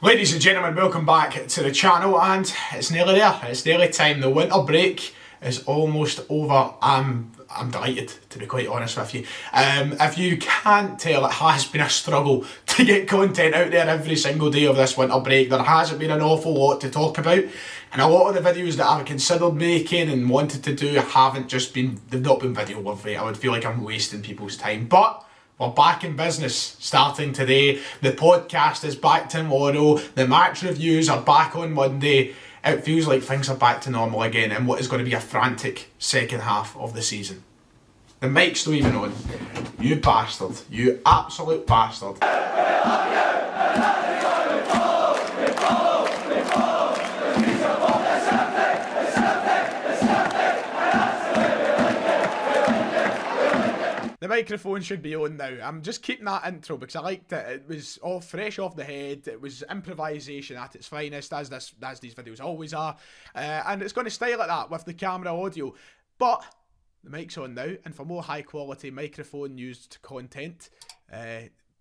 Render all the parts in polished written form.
Ladies and gentlemen, welcome back to the channel, and it's nearly there. It's nearly time. The winter break is almost over. I'm delighted, to be quite honest with you. If you can't tell, it has been a struggle to get content out there every single day of this winter break. There hasn't been an awful lot to talk about, and a lot of the videos that I've considered making and wanted to do they've not been video worthy. I would feel like I'm wasting people's time, but we're back in business starting today. The podcast is back tomorrow. The match reviews are back on Monday. It feels like things are back to normal again in what is going to be a frantic second half of the season. The mic's not even on. You bastard. You absolute bastard. The microphone should be on now. I'm just keeping that intro because I liked it. It was all fresh off the head. It was improvisation at its finest, as these videos always are. And it's going to stay like that with the camera audio. But the mic's on now, and for more high quality microphone used content,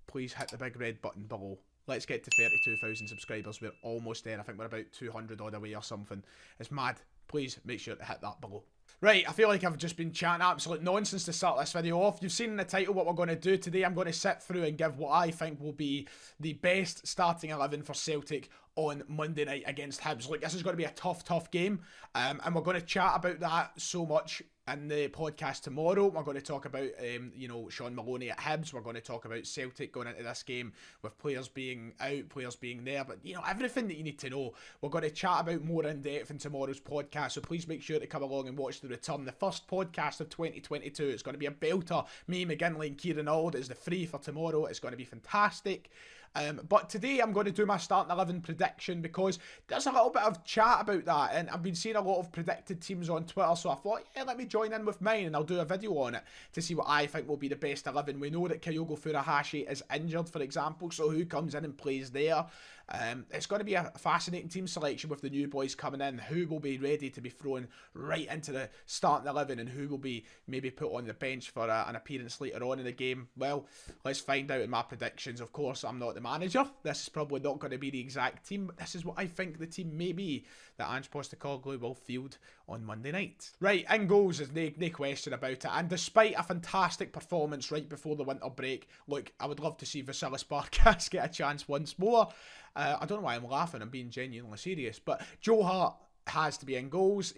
please hit the big red button below. Let's get to 32,000 subscribers. We're almost there. I think we're about 200 odd away or something. It's mad. Please make sure to hit that below. Right, I feel like I've just been chatting absolute nonsense to start this video off. You've seen in the title what we're going to do today. I'm going to sit through and give what I think will be the best starting 11 for Celtic on Monday night against Hibs. Look, this is going to be a tough game, and we're going to chat about that so much in the podcast tomorrow. We're going to talk about, Sean Maloney at Hibs. We're going to talk about Celtic going into this game with players being out, players being there, but, everything that you need to know. We're going to chat about more in depth in tomorrow's podcast, so please make sure to come along and watch the return. The first podcast of 2022. It's going to be a belter. Me, McGinley and Kieran Auld is the free for tomorrow. It's going to be fantastic. But today I'm going to do my starting 11 prediction because there's a little bit of chat about that, and I've been seeing a lot of predicted teams on Twitter, so I thought, let me join in with mine and I'll do a video on it to see what I think will be the best 11. We know that Kyogo Furuhashi is injured, for example, so who comes in and plays there? It's going to be a fascinating team selection with the new boys coming in. Who will be ready to be thrown right into the starting 11 and who will be maybe put on the bench for an appearance later on in the game? Well, let's find out in my predictions. Of course, I'm not the manager. This is probably not going to be the exact team, but this is what I think the team may be that Ange Postecoglou will field on Monday night. Right, in goals, there's no question about it. And despite a fantastic performance right before the winter break, look, I would love to see Vasilis Barkas get a chance once more. I don't know why I'm laughing. I'm being genuinely serious. But Joe Hart has to be in goals.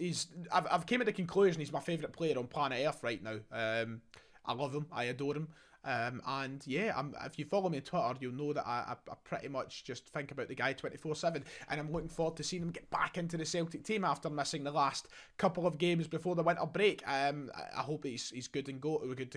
I've came to the conclusion he's my favourite player on planet Earth right now. I love him. I adore him. And yeah, if you follow me on Twitter, you'll know that I pretty much just think about the guy 24/7, and I'm looking forward to seeing him get back into the Celtic team after missing the last couple of games before the winter break. I hope he's good to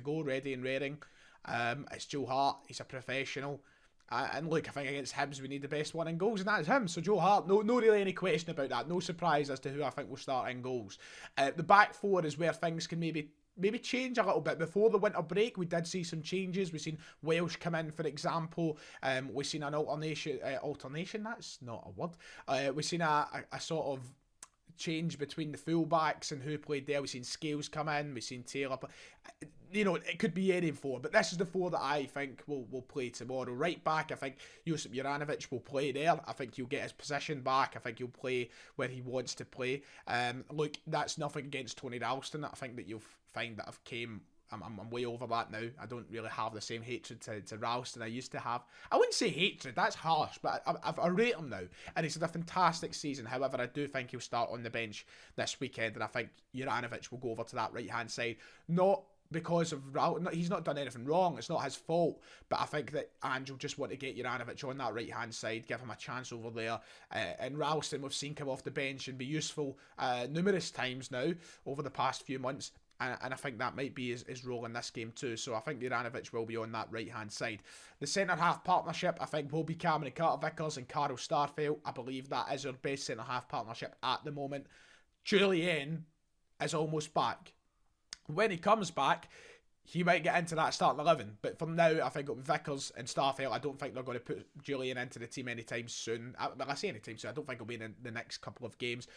go, ready and raring. It's Joe Hart. He's a professional. And look, I think against Hibs we need the best one in goals, and that is him. So Joe Hart, no really any question about that. No surprise as to who I think will start in goals. The back four is where things can maybe change a little bit. Before the winter break, we did see some changes. We've seen Welsh come in, for example. We've seen an alternation, that's not a word. We've seen a sort of change between the full-backs and who played there. We've seen Scales come in, we've seen Taylor. It could be any four, but this is the four that I think will play tomorrow. Right back, I think Josip Juranovic will play there. I think he'll get his position back. I think he'll play where he wants to play. Look, that's nothing against Tony Ralston. I think that you'll find that I'm way over that now. I don't really have the same hatred to Ralston I used to have. I wouldn't say hatred, that's harsh, but I rate him now. And he's had a fantastic season. However, I do think he'll start on the bench this weekend, and I think Juranovic will go over to that right-hand side. Not because of he's not done anything wrong, it's not his fault, but I think that Ange will just want to get Juranovic on that right hand side, give him a chance over there, and Ralston, we've seen come off the bench and be useful numerous times now over the past few months, and I think that might be his role in this game too. So I think Juranovic will be on that right hand side. The centre half partnership I think will be Cameron Carter-Vickers and Carl Starfelt. I believe that is our best centre half partnership at the moment. Julian is almost back. When he comes back, he might get into that starting 11. But for now, I think it'll be Vickers and Starfelt. I don't think they're going to put Julian into the team anytime soon. Well, I say anytime soon. I don't think he'll be in the next couple of games.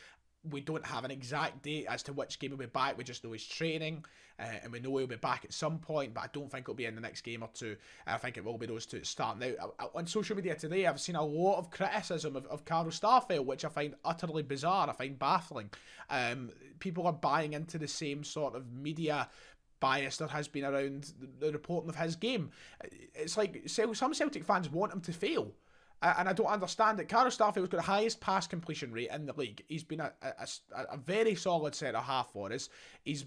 we don't have an exact date as to which game he'll be back. We just know he's training, and we know he'll be back at some point, but I don't think it'll be in the next game or two. I think it will be those two starting out. On social media today, I've seen a lot of criticism of Carl Starfelt, which I find utterly bizarre. I find baffling. People are buying into the same sort of media bias there has been around the reporting of his game. It's like some Celtic fans want him to fail. And I don't understand it. Carl Starfelt's got the highest pass completion rate in the league. He's been a very solid centre-half for us. He's,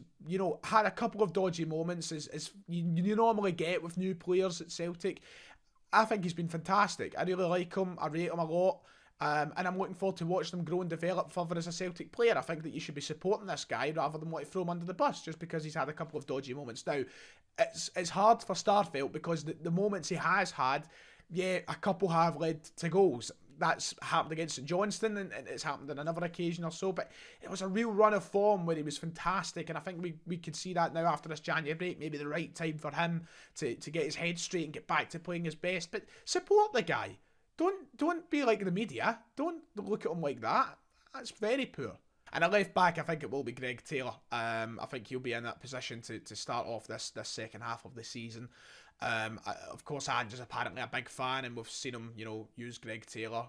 had a couple of dodgy moments, as you normally get with new players at Celtic. I think he's been fantastic. I really like him. I rate him a lot. And I'm looking forward to watching him grow and develop further as a Celtic player. I think that you should be supporting this guy rather than want to throw him under the bus just because he's had a couple of dodgy moments. Now, it's hard for Starfelt because the moments he has had, yeah, a couple have led to goals. That's happened against St Johnstone, and it's happened on another occasion or so, but it was a real run of form where he was fantastic, and I think we could see that now after this January break, maybe the right time for him to get his head straight and get back to playing his best. But support the guy. Don't be like the media. Don't look at him like that. That's very poor. And at left back, I think it will be Greg Taylor. I think he'll be in that position to start off this second half of the season. Of course, Ange's apparently a big fan, and we've seen him, use Greg Taylor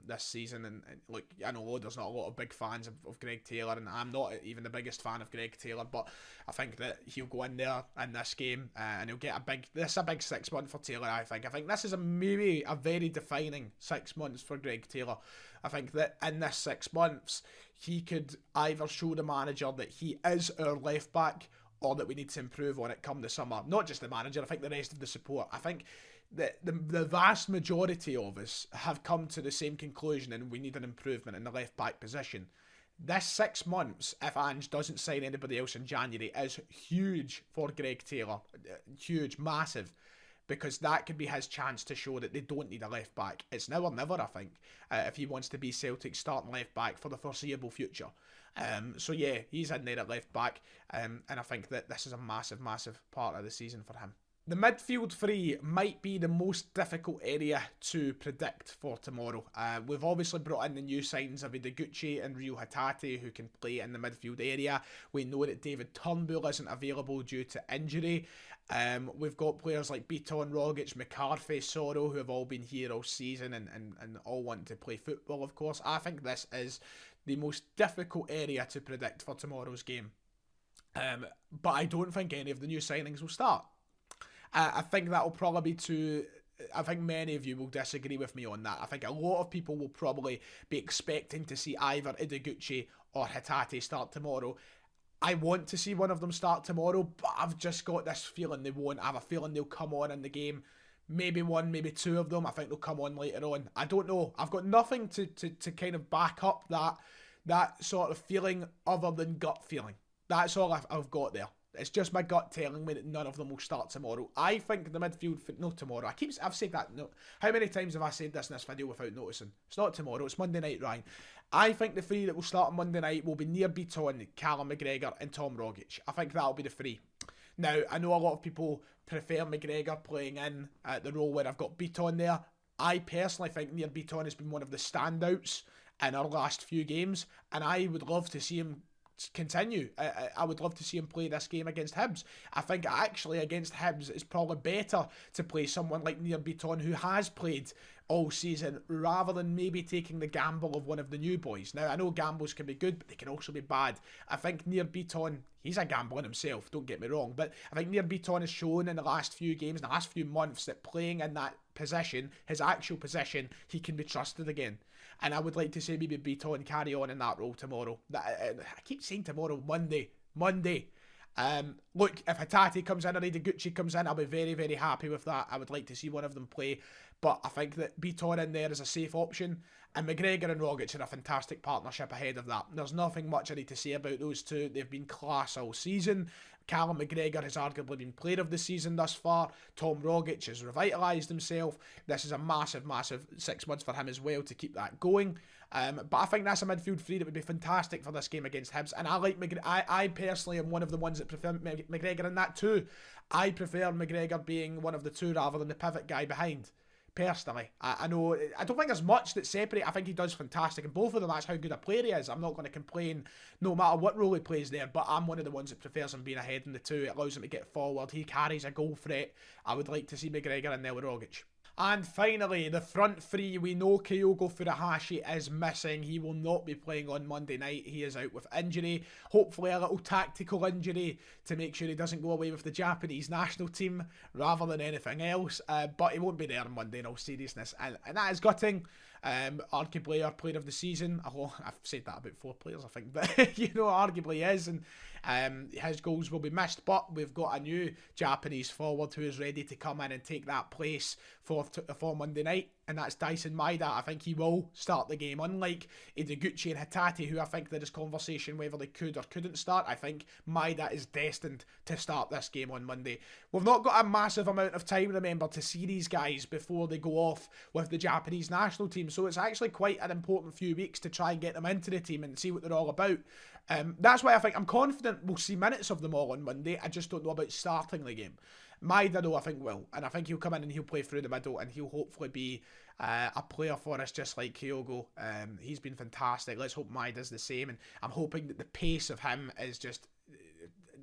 this season. And look, I know there's not a lot of big fans of Greg Taylor, and I'm not even the biggest fan of Greg Taylor, but I think that he'll go in there in this game and he'll get a big 6 month for Taylor. I think this is maybe a very defining 6 months for Greg Taylor. I think that in this 6 months, he could either show the manager that he is our left back, or that we need to improve on it come the summer. Not just the manager, I think the rest of the support. I think that the vast majority of us have come to the same conclusion, and we need an improvement in the left back position. This 6 months, if Ange doesn't sign anybody else in January, is huge for Greg Taylor. Huge, massive. Because that could be his chance to show that they don't need a left back. It's now or never, I think, if he wants to be Celtic's starting left back for the foreseeable future. So yeah, he's in there at left back, and I think that this is a massive, massive part of the season for him. The midfield three might be the most difficult area to predict for tomorrow. We've obviously brought in the new signings of Ideguchi and Rio Hatate, who can play in the midfield area. We know that David Turnbull isn't available due to injury. We've got players like Beaton, Rogic, McCarthy, Soro, who have all been here all season and all want to play football, of course. I think this is the most difficult area to predict for tomorrow's game. But I don't think any of the new signings will start. I think that'll probably be I think many of you will disagree with me on that. I think a lot of people will probably be expecting to see either Ideguchi or Hatate start tomorrow. I want to see one of them start tomorrow, but I've just got this feeling they won't. I have a feeling they'll come on in the game. Maybe one, maybe two of them. I think they'll come on later on. I don't know. I've got nothing to kind of back up that sort of feeling other than gut feeling. That's all I've got there. It's just my gut telling me that none of them will start tomorrow. I think the midfield, no, tomorrow. I've said that. No, how many times have I said this in this video without noticing? It's not tomorrow. It's Monday night, Ryan. I think the three that will start on Monday night will be Nir Bitton, Callum McGregor, and Tom Rogic. I think that'll be the three. Now, I know a lot of people prefer McGregor playing in the role where I've got Bitton there. I personally think Nir Bitton has been one of the standouts in our last few games, and I would love to see him continue. I would love to see him play this game against Hibs. I think actually against Hibs it's probably better to play someone like Nir Bitton who has played all season rather than maybe taking the gamble of one of the new boys. Now I know gambles can be good, but they can also be bad. I think Nir Bitton, he's a gambler in himself, don't get me wrong, but I think Nir Bitton has shown in the last few games, in the last few months, that playing in that position, his actual position, he can be trusted again. And I would like to see maybe Bitton carry on in that role tomorrow. I keep saying tomorrow, Monday. Look, if Hatate comes in or Ideguchi comes in, I'll be very, very happy with that. I would like to see one of them play. But I think that Bitton in there is a safe option. And McGregor and Rogic are a fantastic partnership ahead of that. There's nothing much I need to say about those two. They've been class all season. Callum McGregor has arguably been player of the season thus far. Tom Rogic has revitalised himself. This is a massive, massive 6 months for him as well to keep that going. But I think that's a midfield three that would be fantastic for this game against Hibs. And I like McGregor. I personally am one of the ones that prefer McGregor in that too. I prefer McGregor being one of the two rather than the pivot guy behind. personally. I know, I don't think there's much that separate. I think he does fantastic, and both of them, that's how good a player he is. I'm not going to complain no matter what role he plays there, but I'm one of the ones that prefers him being ahead in the two. It allows him to get forward. He carries a goal threat. I would like to see McGregor and Rogic. And finally, the front three. We know Kyogo Furuhashi is missing. He will not be playing on Monday night. He is out with injury. Hopefully a little tactical injury to make sure he doesn't go away with the Japanese national team rather than anything else. But he won't be there on Monday in all seriousness. And that is gutting. Arguably our player of the season. I've said that about 4 players, I think. But, arguably is. And his goals will be missed. But we've got a new Japanese forward who is ready to come in and take that place for Monday night. And that's Dyson Maeda. I think he will start the game. Unlike Ideguchi and Hatate, who I think there is conversation whether they could or couldn't start, I think Maeda is destined to start this game on Monday. We've not got a massive amount of time, remember, to see these guys before they go off with the Japanese national team. So it's actually quite an important few weeks to try and get them into the team and see what they're all about. That's why I think I'm confident we'll see minutes of them all on Monday. I just don't know about starting the game. Maeda, though, I think will. And I think he'll come in and he'll play through the middle and he'll hopefully be a player for us just like Kyogo. He's been fantastic. Let's hope Maeda's the same. And I'm hoping that the pace of him is just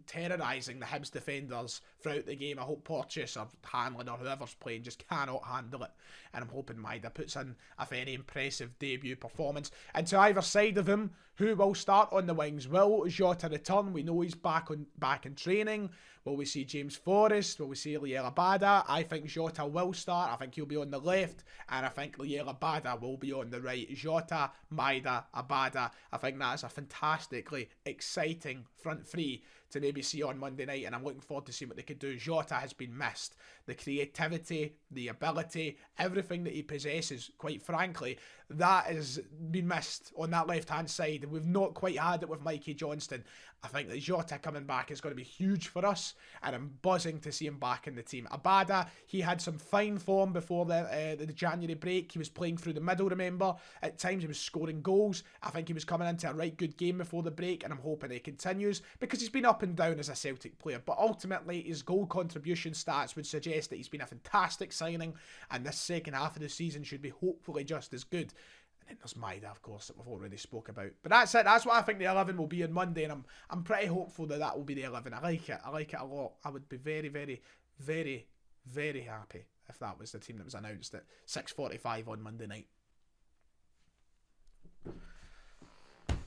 terrorising the Hibs defenders throughout the game. I hope Porteous or Hanlon or whoever's playing just cannot handle it. And I'm hoping Maeda puts in a very impressive debut performance. And to either side of him, who will start on the wings? Will Jota return? We know he's back in training. Will we see James Forrest? Will we see Liel Abada? I think Jota will start. I think he'll be on the left. And I think Liel Abada will be on the right. Jota, Maeda, Abada. I think that's a fantastically exciting front three to maybe see on Monday night, and I'm looking forward to seeing what they could do. Jota has been missed. The creativity, the ability, everything that he possesses, quite frankly, that has been missed on that left-hand side, and we've not quite had it with Mikey Johnston. I think that Jota coming back is going to be huge for us, and I'm buzzing to see him back in the team. Abada, he had some fine form before the January break. He was playing through the middle, remember? At times he was scoring goals. I think he was coming into a right good game before the break, and I'm hoping he continues, because he's been up and down as a Celtic player, but ultimately his goal contribution stats would suggest that he's been a fantastic signing, and this second half of the season should be hopefully just as good. And then there's Maeda, of course, that we've already spoke about. But that's it. That's what I think the 11 will be on Monday, and I'm pretty hopeful that will be the 11. I like it. I like it a lot. I would be very, very, very, very happy if that was the team that was announced at 6:45 on Monday night.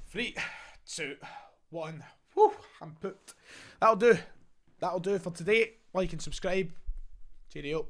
3, 2, 1. Whew, I'm pooped. That'll do. That'll do for today. Like and subscribe. Cheerio.